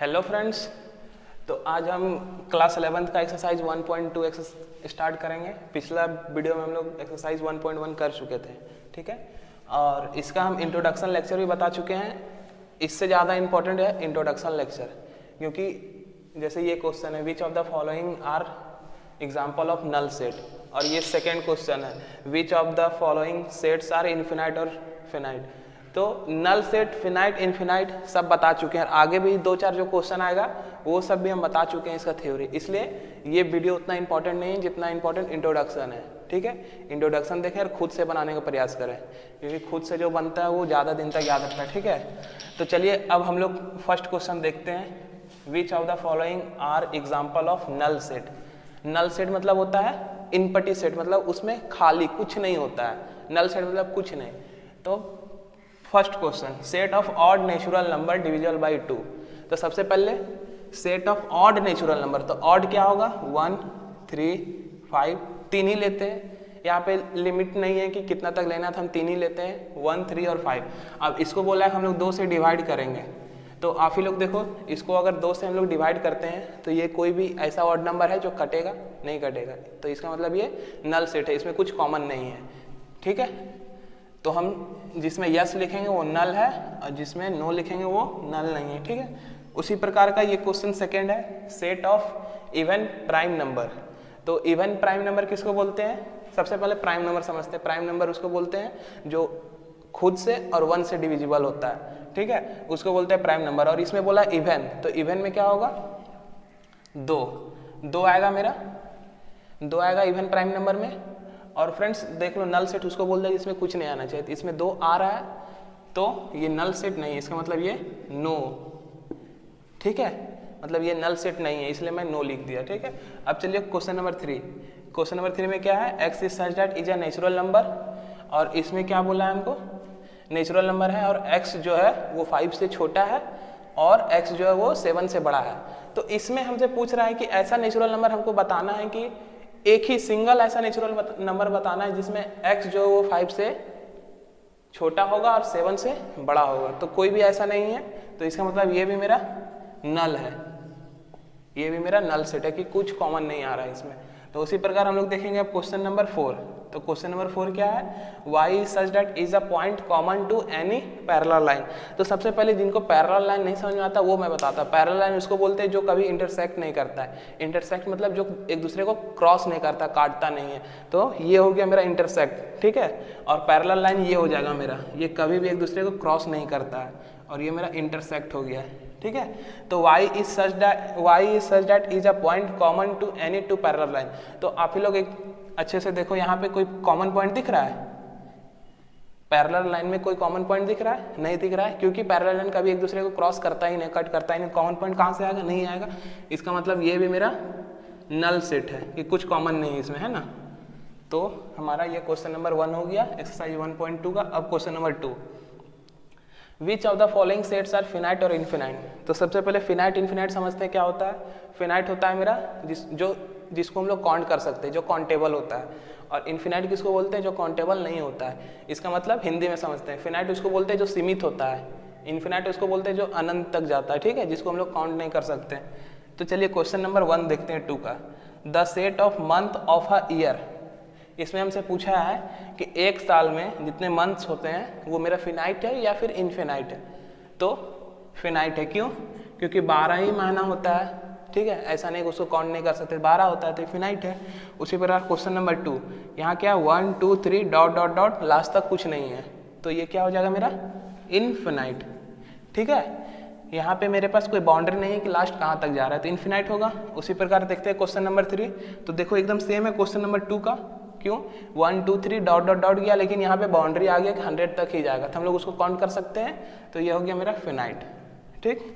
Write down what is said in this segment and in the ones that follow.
Hello friends. तो आज हम क्लास 11th का एक्सरसाइज 1.2 स्टार्ट करेंगे। पिछला वीडियो में हम लोग एक्सरसाइज 1.1 कर चुके थे, ठीक है। और इसका हम इंट्रोडक्शन लेक्चर भी बता चुके हैं। इससे ज़्यादा इम्पोर्टेंट है इंट्रोडक्शन लेक्चर, क्योंकि जैसे ये क्वेश्चन है which of the following are example of null set, और ये सेकेंड क्वेश्चन है which of the following sets are infinite और फिनाइट। तो नल सेट, फिनाइट, इनफिनाइट सब बता चुके हैं। आगे भी दो चार जो क्वेश्चन आएगा वो सब भी हम बता चुके हैं इसका थ्योरी, इसलिए ये वीडियो उतना इंपॉर्टेंट नहीं है जितना इंपॉर्टेंट इंट्रोडक्शन है, ठीक है। इंट्रोडक्शन देखें और खुद से बनाने का प्रयास करें, क्योंकि खुद से जो बनता है वो ज़्यादा दिन तक याद रखता है, ठीक है। तो चलिए अब हम लोग फर्स्ट क्वेश्चन देखते हैं। Which of the following are example of null set. Null set मतलब होता है इनपटी सेट, मतलब उसमें खाली कुछ नहीं होता है। नल सेट मतलब कुछ नहीं। तो first question, set of odd natural number divisible by 2। तो सबसे पहले set of odd natural number, तो ऑड क्या होगा 1, 3, 5, तीन ही लेते हैं। यहाँ पे लिमिट नहीं है कि कितना तक लेना था, हम तीन ही लेते हैं 1, 3 और 5। अब इसको बोला है हम लोग 2 से डिवाइड करेंगे, तो आप ही लोग देखो इसको अगर 2 से हम लोग डिवाइड करते हैं तो ये कोई भी ऐसा ऑड नंबर है जो कटेगा नहीं कटेगा, तो इसका मतलब ये नल सेट है, इसमें कुछ कॉमन नहीं है, ठीक है। तो हम जिसमें यस लिखेंगे वो नल है और जिसमें नो लिखेंगे वो नल नहीं है, ठीक है। उसी प्रकार का ये क्वेश्चन सेकंड है, set of even prime number. तो इवन प्राइम नंबर किसको बोलते हैं? सबसे पहले प्राइम नंबर समझते हैं। प्राइम नंबर उसको बोलते हैं जो खुद से और 1 से डिविजिबल होता है, ठीक है, उसको बोलते हैं प्राइम नंबर। और इसमें बोला इवन, तो इवन में क्या होगा 2 आएगा मेरा, 2 आएगा इवन प्राइम नंबर में। और फ्रेंड्स देख लो नल सेट उसको बोलते हैं जिसमें कुछ नहीं आना चाहिए, तो इसमें 2 आ रहा है तो ये नल सेट नहीं है, इसका मतलब ये नो, ठीक है, मतलब ये नल सेट नहीं है, इसलिए मैं नो लिख दिया, ठीक है। अब चलिए क्वेश्चन नंबर 3। क्वेश्चन नंबर 3 में क्या है, x is such that is a natural number, और इसमें क्या बोला है हमको, नेचुरल नंबर है और एक्स जो है वो 5 से छोटा है और एक्स जो है वो 7 से बड़ा है। तो इसमें हमसे पूछ रहा है कि ऐसा नेचुरल नंबर हमको बताना है कि एक ही सिंगल ऐसा नेचुरल नंबर बताना है जिसमें x जो है वो 5 से छोटा होगा और 7 से बड़ा होगा। तो कोई भी ऐसा नहीं है, तो इसका मतलब ये भी मेरा नल है, ये भी मेरा नल सेट है कि कुछ कॉमन नहीं आ रहा है इसमें। तो उसी प्रकार हम लोग देखेंगे अब क्वेश्चन नंबर 4। तो क्वेश्चन नंबर 4 क्या है, y such that is a point common to any parallel line. तो सबसे पहले जिनको पैरेलल लाइन नहीं समझ में आता वो मैं बताता। पैरेलल लाइन उसको बोलते हैं जो कभी इंटरसेक्ट नहीं करता है। इंटरसेक्ट मतलब जो एक दूसरे को क्रॉस नहीं करता, काटता नहीं है। तो ये हो गया मेरा इंटरसेक्ट, ठीक है। और पैरेलल लाइन ये हो जाएगा मेरा, ये कभी भी एक दूसरे को क्रॉस नहीं करता है, और ये मेरा इंटरसेक्ट हो गया, ठीक है। तो y is such that is a point common to any 2 parallel line. तो आप ही लोग एक अच्छे से देखो, यहाँ पे कोई कॉमन पॉइंट दिख रहा है? पैरेलल लाइन में कोई कॉमन पॉइंट दिख रहा है? नहीं दिख रहा है, क्योंकि पैरेलल लाइन कभी एक दूसरे को क्रॉस करता ही नहीं, कट करता ही नहीं। कॉमन पॉइंट कहाँ से आएगा? नहीं आएगा। इसका मतलब ये भी मेरा नल सेट है कि कुछ कॉमन नहीं है इसमें, है ना। तो हमारा ये क्वेश्चन नंबर 1 हो गया एक्सरसाइज 1.2 का। अब question number 2, which of the following sets are finite और इनफिनाइट। तो सबसे पहले फिनाइट इनफिनाइट समझते हैं क्या होता है। फिनाइट होता है मेरा जिसको हम लोग काउंट कर सकते हैं, जो काउंटेबल होता है। और इनफिनाइट किसको बोलते हैं? जो काउंटेबल नहीं होता है। इसका मतलब हिंदी में समझते हैं, फिनाइट उसको बोलते हैं जो सीमित होता है, इनफिनाइट उसको बोलते हैं जो अनंत तक जाता है, ठीक है, जिसको हम लोग काउंट नहीं कर सकते। तो चलिए क्वेश्चन नंबर 1 देखते हैं 2 का। The set of month of a year. इसमें हमसे पूछा है कि एक साल में जितने मंथ्स होते हैं वो मेरा फिनाइट है या फिर इनफिनाइट है। तो फिनाइट है, क्यों? क्योंकि 12 ही महीना होता है, ठीक है, ऐसा नहीं कि उसको काउंट नहीं कर सकते, 12 होता है तो फिनाइट है। उसी प्रकार क्वेश्चन नंबर 2, यहाँ क्या 1, 2, 3 डॉट डॉट डॉट लास्ट तक कुछ नहीं है, तो ये क्या हो जाएगा मेरा इनफिनाइट, ठीक है। यहाँ पे मेरे पास कोई बाउंड्री नहीं है कि लास्ट कहाँ तक जा रहा है, तो इनफिनाइट होगा। उसी प्रकार देखते हैं क्वेश्चन नंबर 3। तो देखो एकदम सेम है क्वेश्चन नंबर 2 का, क्यों 1, 2, 3 डॉट डॉट डॉट गया, लेकिन यहाँ पे बाउंड्री आ गया कि 100 तक ही जाएगा, तो हम लोग उसको काउंट कर सकते हैं। तो ये हो गया मेरा फिनाइट, ठीक।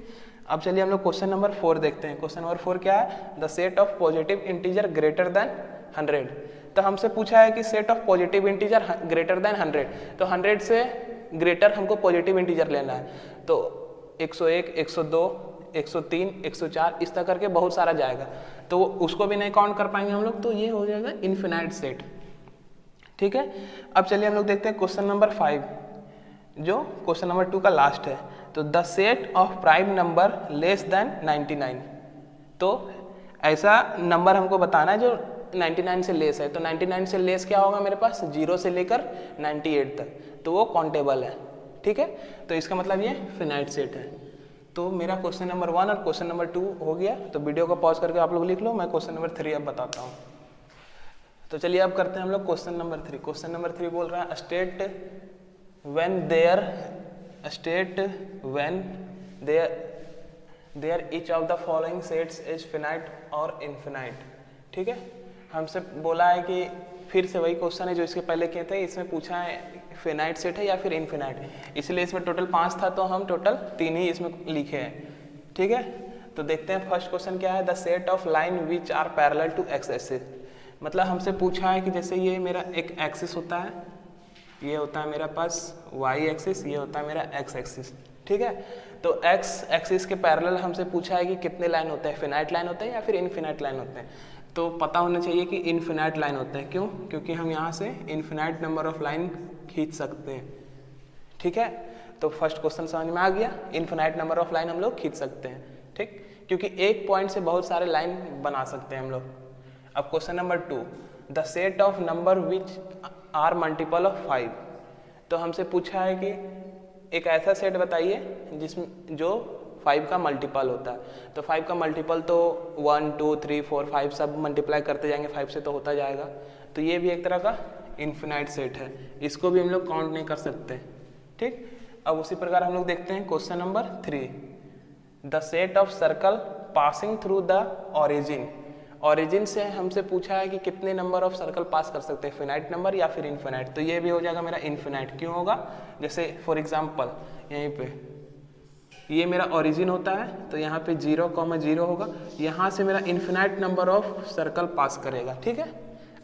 अब चलिए हम लोग क्वेश्चन नंबर 4 देखते हैं। क्वेश्चन नंबर 4 क्या है, the set of positive integer greater than 100। तो हमसे पूछा है कि set of positive integer greater than 100, तो 100 से ग्रेटर हमको पॉजिटिव इंटीजर लेना है। तो 101, 102, 103, 104 इस तरह करके बहुत सारा जाएगा, तो उसको भी नहीं काउंट कर पाएंगे हम लोग, तो ये हो जाएगा इनफिनाइट सेट, ठीक है। अब चलिए हम लोग देखते हैं क्वेश्चन नंबर 5, जो क्वेश्चन नंबर 2 का लास्ट है। तो the set of prime number less than 99, तो ऐसा नंबर हमको बताना है जो 99 से लेस है। तो 99 से लेस क्या होगा मेरे पास, 0 से लेकर 98 तक, तो वो काउंटेबल है, ठीक है। तो इसका मतलब ये फिनाइट सेट है। तो मेरा क्वेश्चन नंबर 1 और क्वेश्चन नंबर 2 हो गया। तो वीडियो को पॉज करके आप लोग लिख लो, मैं क्वेश्चन नंबर 3 अब बताता हूँ। तो चलिए अब करते हैं हम लोग क्वेश्चन नंबर 3। क्वेश्चन नंबर 3 बोल रहा है state when there each of the following sets is finite और इनफिनाइट, ठीक है। हमसे बोला है कि फिर से वही क्वेश्चन है जो इसके पहले किए थे, इसमें पूछा है फिनाइट सेट है या फिर इनफिनाइट, इसलिए इसमें टोटल 5 था तो हम टोटल 3 ही इसमें लिखे हैं, ठीक है। तो देखते हैं फर्स्ट क्वेश्चन क्या है, the set of line which are parallel to x axis. मतलब हमसे पूछा है कि जैसे ये मेरा एक एक्सिस होता है, ये होता है मेरा पास वाई एक्सिस, ये होता है मेरा एक्स एक्सिस, ठीक है। तो एक्स एक्सिस के पैरेलल हमसे पूछा है कि कितने लाइन होते हैं, फिनाइट लाइन होते हैं या फिर इनफिनाइट लाइन होते हैं। तो पता होना चाहिए कि इनफिनाइट लाइन होते हैं, क्यों, क्योंकि हम यहाँ से इनफिनाइट नंबर ऑफ लाइन खींच सकते हैं, ठीक है। तो फर्स्ट क्वेश्चन समझ में आ गया, इनफिनाइट नंबर ऑफ लाइन हम लोग खींच सकते हैं, ठीक, क्योंकि एक पॉइंट से बहुत सारे लाइन बना सकते हैं हम लोग। अब question number 2, the set of number which are multiple of 5। तो हमसे पूछा है कि एक ऐसा सेट बताइए जिसमें जो 5 का मल्टीपल होता है। तो 5 का मल्टीपल तो 1 2 3 4 5 सब मल्टीप्लाई करते जाएंगे 5 से तो होता जाएगा। तो ये भी एक तरह का इनफिनाइट सेट है, इसको भी हम लोग काउंट नहीं कर सकते, ठीक। अब उसी प्रकार हम लोग देखते हैं question number 3, the set of circle passing through the origin. Origin से हमसे पूछा है कि कितने नंबर ऑफ सर्कल पास कर सकते हैं, फिनाइट नंबर या फिर इनफिनाइट। तो ये भी हो जाएगा मेरा इनफिनाइट, क्यों होगा, जैसे फॉर एग्जांपल यहीं पे ये मेरा ओरिजिन होता है, तो यहाँ पे 0,0 होगा, यहाँ से मेरा इनफिनाइट नंबर ऑफ सर्कल पास करेगा, ठीक है।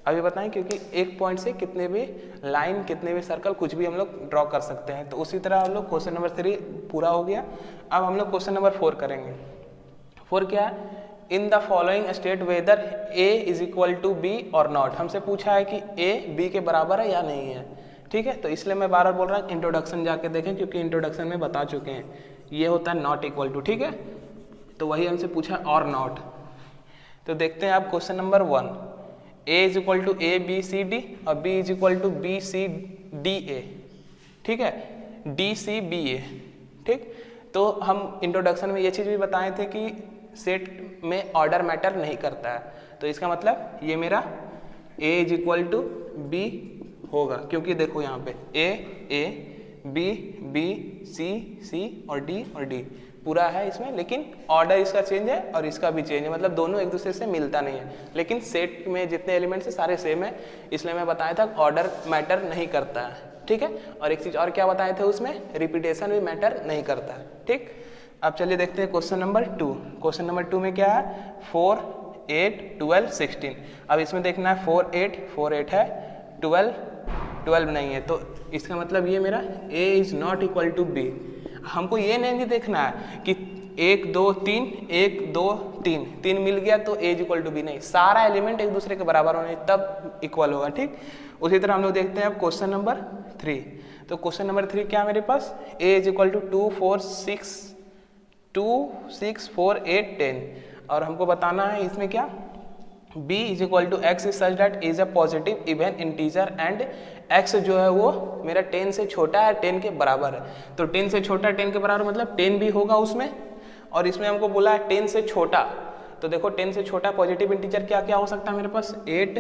अभी बताएं, क्योंकि एक पॉइंट से कितने भी लाइन, कितने भी सर्कल, कुछ भी हम लोग ड्रॉ कर सकते हैं। तो उसी तरह हम लोग क्वेश्चन नंबर 3 पूरा हो गया। अब हम लोग क्वेश्चन नंबर 4 करेंगे। 4 क्या है, in the following state whether a is equal to b और नॉट। हमसे पूछा है कि ए बी के बराबर है या नहीं है, ठीक है। तो इसलिए मैं बार बार बोल रहा हूँ इंट्रोडक्शन जाके देखें, क्योंकि इंट्रोडक्शन में बता चुके हैं, ये होता है नॉट इक्वल टू, ठीक है। तो वही हमसे पूछा और नॉट। तो देखते हैं आप question number 1, A is equal to A B C D और B is equal to B C D A, ठीक है, डी सी बी ए, ठीक। तो हम इंट्रोडक्शन में ये चीज़ भी बताए थे कि सेट में ऑर्डर मैटर नहीं करता है। तो इसका मतलब ये मेरा a is equal to b होगा, क्योंकि देखो यहाँ पे ए बी बी सी और डी पूरा है इसमें, लेकिन ऑर्डर इसका चेंज है और इसका भी चेंज है, मतलब दोनों एक दूसरे से मिलता नहीं है। लेकिन सेट में जितने एलिमेंट्स है सारे सेम है, इसलिए मैं बताया था ऑर्डर मैटर नहीं करता है, ठीक है। और एक चीज़ और क्या बताए थे उसमें, रिपीटेशन भी मैटर नहीं करता है, ठीक। अब चलिए देखते हैं क्वेश्चन नंबर 2। क्वेश्चन नंबर 2 में क्या है, 4 8 12 16। अब इसमें देखना है 4 8 है, 12 नहीं है, तो इसका मतलब ये मेरा a is not equal to b। हमको ये नहीं देखना है कि 1 2 3 1 2 3 मिल गया तो a is equal to b, नहीं, सारा एलिमेंट एक दूसरे के बराबर होने तब इक्वल होगा, ठीक। उसी तरह हम लोग देखते हैं अब क्वेश्चन नंबर 3। तो क्वेश्चन नंबर 3 क्या मेरे पास, a इज इक्वल टू 2 4 6 4 8 10 और हमको बताना है इसमें क्या, b is equal to x is such that is a positive even integer and x जो है वो मेरा 10 से छोटा है 10 के बराबर है। तो 10 से छोटा 10 के बराबर मतलब 10 भी होगा उसमें, और इसमें हमको बोला है 10 से छोटा। तो देखो 10 से छोटा पॉजिटिव इंटीजर क्या क्या हो सकता है मेरे पास, 8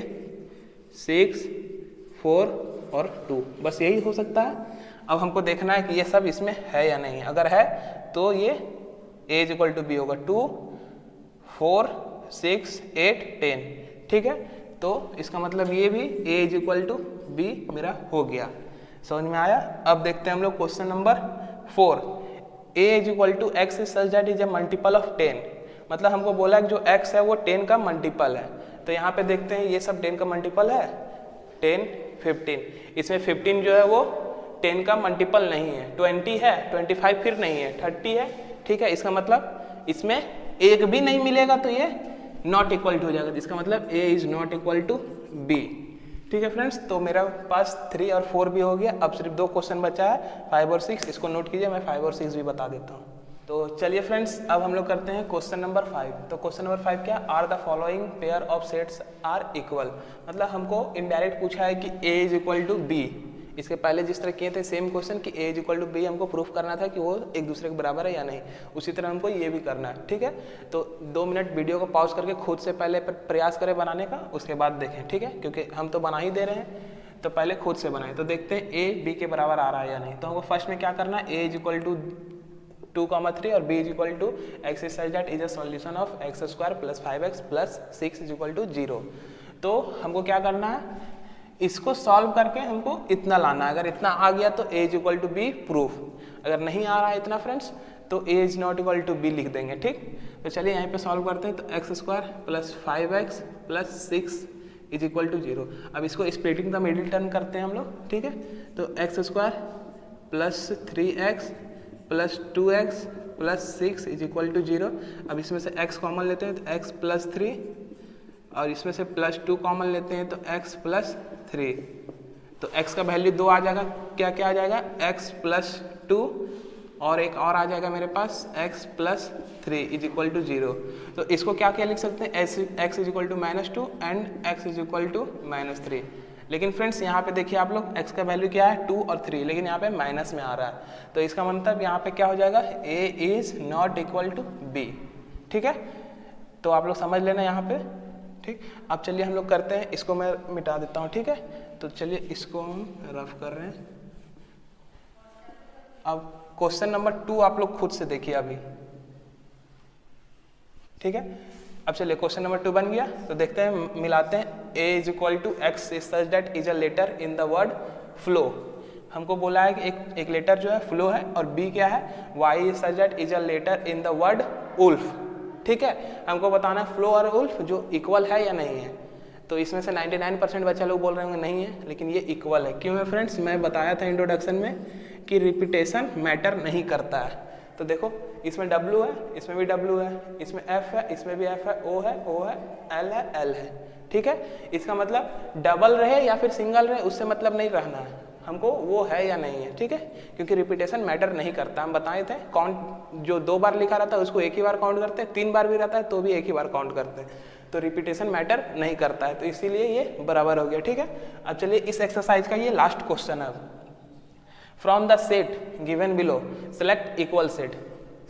6 4 और 2, बस यही हो सकता है। अब हमको देखना है कि ये सब इसमें है या नहीं, अगर है तो ये a is equal to b होगा, 2 4 6 8 10, ठीक है। तो इसका मतलब ये भी a is equal to b मेरा हो गया, समझ में आया। अब देखते हैं हम लोग question number 4, a is equal to x is such that is a multiple of 10। मतलब हमको बोला कि जो x है वो 10 का मल्टीपल है। तो यहाँ पे देखते हैं ये सब 10 का मल्टीपल है, 10 15, इसमें 15 जो है वो 10 का मल्टीपल नहीं है, 20 है, 25 फिर नहीं है, 30 है, ठीक है। इसका मतलब इसमें एक भी नहीं मिलेगा तो ये नॉट इक्वल टू हो जाएगा, इसका मतलब a is not equal to b, ठीक है फ्रेंड्स, तो मेरा पास 3 और 4 भी हो गया। अब सिर्फ 2 क्वेश्चन बचा है 5 और 6। इसको नोट कीजिए, मैं 5 और 6 भी बता देता हूँ। तो चलिए फ्रेंड्स, अब हम लोग करते हैं क्वेश्चन नंबर 5। तो क्वेश्चन नंबर 5 क्या, are the following pair of sets are equal. मतलब हमको इनडायरेक्ट पूछा है कि a is equal to b. इसके पहले जिस तरह किए थे सेम क्वेश्चन कि a is equal to b, हमको प्रूफ करना था कि वो एक दूसरे के बराबर है या नहीं। उसी तरह हमको ये भी करना है, ठीक है। तो 2 मिनट वीडियो को पॉज करके खुद से पहले प्रयास करें बनाने का, उसके बाद देखें, ठीक है, क्योंकि हम तो बना ही दे रहे हैं, तो पहले खुद से बनाएं। तो देखते हैं ए बी के बराबर आ रहा है या नहीं। तो हमको फर्स्ट में क्या करना है, ए इज इक्वल टू 2,3 और b is equal to x such that is a solution of x square plus 5x plus 6 is equal to 0। तो हमको क्या करना है, इसको सॉल्व करके हमको इतना लाना है। अगर इतना आ गया तो a is equal to b proof. अगर नहीं आ रहा है इतना फ्रेंड्स तो a is not equal to b लिख देंगे, ठीक। तो चलिए यहाँ पे सॉल्व करते हैं। तो x square plus 5x plus 6 is equal to 0। अब इसको स्प्लिटिंग द मिडिल टर्म करते हैं हम लोग, ठीक है। तो x square plus 3x plus 2x plus 6 is equal to 0। अब इसमें से x कॉमन लेते हैं तो x प्लस 3 और इसमें से प्लस 2 कॉमन लेते हैं तो x प्लस 3। तो x का वैल्यू 2 आ जाएगा, क्या क्या आ जाएगा, x प्लस 2 और एक और आ जाएगा मेरे पास x plus 3 is equal to 0। तो इसको क्या क्या लिख सकते हैं, x is equal to -2 and x is equal to -3। लेकिन फ्रेंड्स यहाँ पे देखिए आप लोग, x का वैल्यू क्या है 2 और 3, लेकिन यहाँ पे माइनस में आ रहा है। तो इसका मतलब यहाँ पे क्या हो जाएगा, a is not equal to b, ठीक है। तो आप लोग समझ लेना यहाँ पे, ठीक। अब चलिए हम लोग करते हैं, इसको मैं मिटा देता हूँ, ठीक है। तो चलिए इसको हम रफ कर रहे हैं। अब क्वेश्चन नंबर 2 आप लोग खुद से देखिए अभी, ठीक है। अब चलिए क्वेश्चन नंबर 2 बन गया। तो देखते हैं, मिलाते हैं। a is equal to x such that is a letter in the word flow. हमको बोला है कि एक लेटर जो है फ्लो है, और b क्या है, y is such that is a letter in the word wolf, ठीक है। हमको बताना है फ्लो और उल्फ जो इक्वल है या नहीं है। तो इसमें से 99% बच्चा लोग बोल रहे होंगे नहीं है, लेकिन ये इक्वल है। क्यों है फ्रेंड्स, मैं बताया था इंट्रोडक्शन में कि रिपीटेशन मैटर नहीं करता है। तो देखो इसमें W है, इसमें भी W है, इसमें F है, इसमें भी F है, O है, O है, L है, L है, ठीक है। इसका मतलब डबल रहे या फिर सिंगल रहे उससे मतलब नहीं रहना है, हमको वो है या नहीं है, ठीक है। क्योंकि रिपीटेशन मैटर नहीं करता। हम बताए थे काउंट जो 2 बार लिखा रहता है उसको एक ही बार काउंट करते हैं, 3 बार भी रहता है तो भी एक ही बार काउंट करते हैं। तो रिपीटेशन मैटर नहीं करता है, तो इसीलिए ये बराबर हो गया, ठीक है। अब चलिए इस एक्सरसाइज का ये लास्ट क्वेश्चन है। From the set given below select equal set.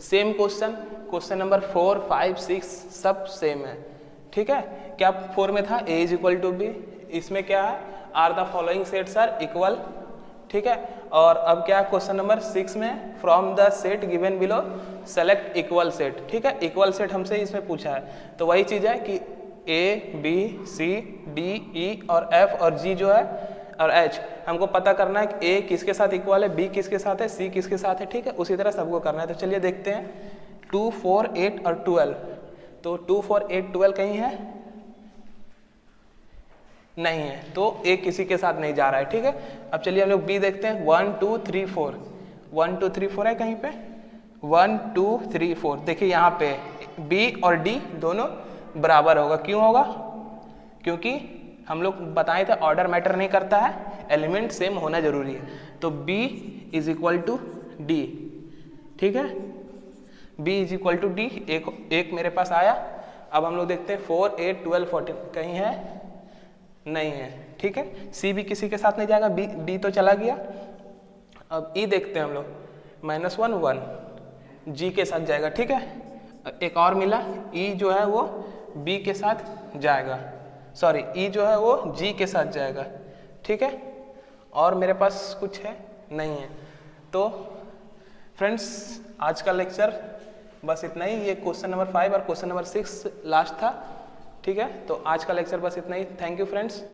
Same question number 4, 5, 6 सब सेम है, ठीक है। क्या 4 में था a is equal to b, इसमें क्या है, are the following sets are equal, ठीक है। और अब क्या है क्वेश्चन नंबर 6 में, from the set given below select equal set, ठीक है। इक्वल सेट हमसे इसमें पूछा है, तो वही चीज़ है कि a, b, c, d, e और f और g जो है और h हमको पता करना है कि a किसके साथ इक्वल है, b किसके साथ है, c किसके साथ है, ठीक है। उसी तरह सबको करना है। तो चलिए देखते हैं 2, 4, 8 और 12। तो 2, 4, 8, 12 कहीं है, नहीं है, तो a किसी के साथ नहीं जा रहा है, ठीक है। अब चलिए हम लोग b देखते हैं। 1, 2, 3, 4, 1, 2, 3, 4 है कहीं पे, 1, 2, 3, 4। देखिए यहाँ पे b और d दोनों बराबर होगा। क्यों होगा, क्योंकि हम लोग बताए थे ऑर्डर मैटर नहीं करता है, एलिमेंट सेम होना जरूरी है। तो b is equal to d, ठीक है। b is equal to d, एक मेरे पास आया। अब हम लोग देखते हैं 4, 8, 12, 14 कहीं है, नहीं है, ठीक है। c भी किसी के साथ नहीं जाएगा, d तो चला गया। अब e देखते हैं हम लोग, -1, 1 g के साथ जाएगा, ठीक है। एक और मिला, e जो है वो b के साथ जाएगा, सॉरी e जो है वो g के साथ जाएगा, ठीक है। और मेरे पास कुछ है नहीं है। तो फ्रेंड्स आज का लेक्चर बस इतना ही। ये क्वेश्चन नंबर 5 और क्वेश्चन नंबर 6 लास्ट था, ठीक है। तो आज का लेक्चर बस इतना ही। Thank you friends.